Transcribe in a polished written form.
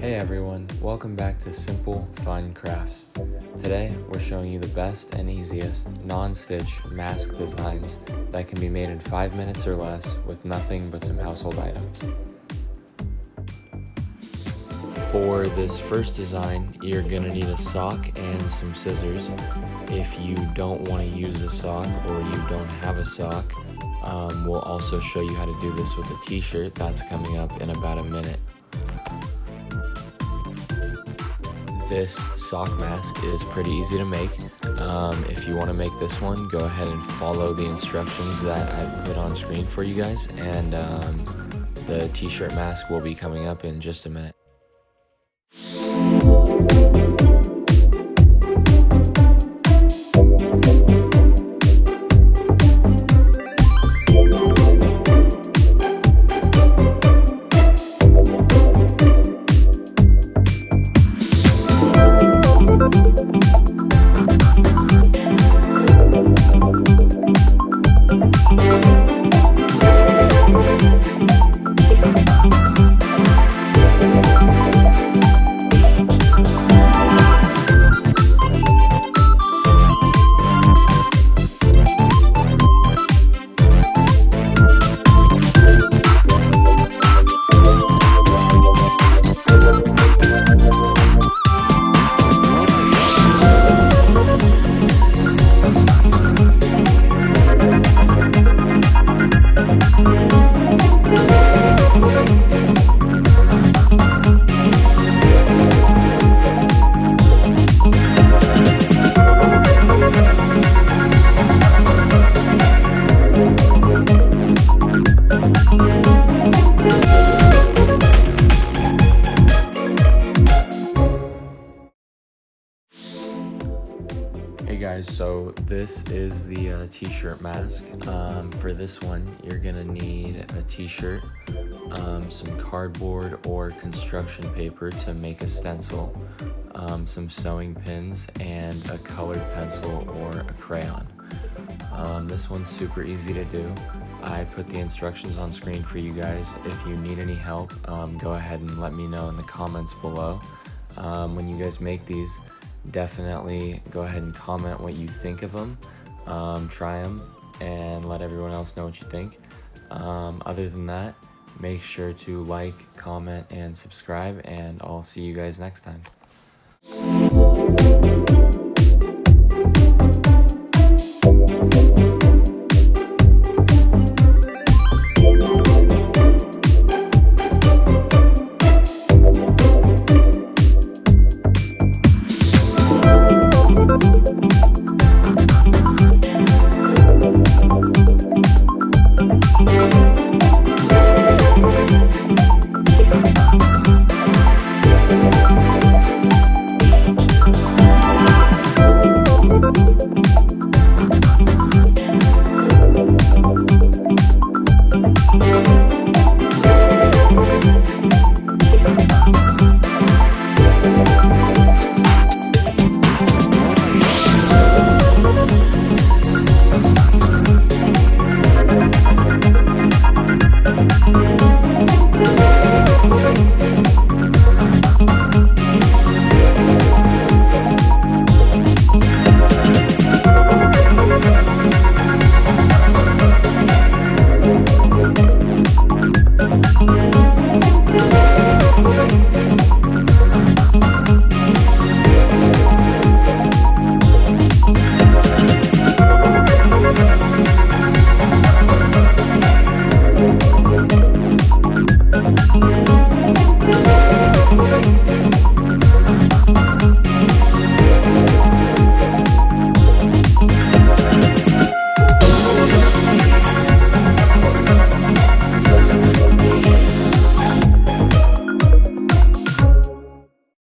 Hey everyone, welcome back to Simple Fun Crafts. Today we're showing you the best and easiest non-stitch mask designs that can be made in 5 minutes or less with nothing but some household items. For this first design, you're gonna need a sock and some scissors. If you don't want to use a sock or you don't have a sock, we'll also show you how to do this with a t-shirt. That's coming up in about a minute. This sock mask is pretty easy to make. If you want to make this one, go ahead and follow the instructions that I've put on screen for you guys, and the t-shirt mask will be coming up in just a minute. Hey guys, so this is the t-shirt mask. For this one, you're gonna need a t-shirt, some cardboard or construction paper to make a stencil, some sewing pins, and a colored pencil or a crayon. This one's super easy to do. I put the instructions on screen for you guys. If you need any help, go ahead and let me know in the comments below. When you guys make these, definitely go ahead and comment what you think of them. Try them and let everyone else know what you think. Other than that, make sure to like, comment, and subscribe, and I'll see you guys next time.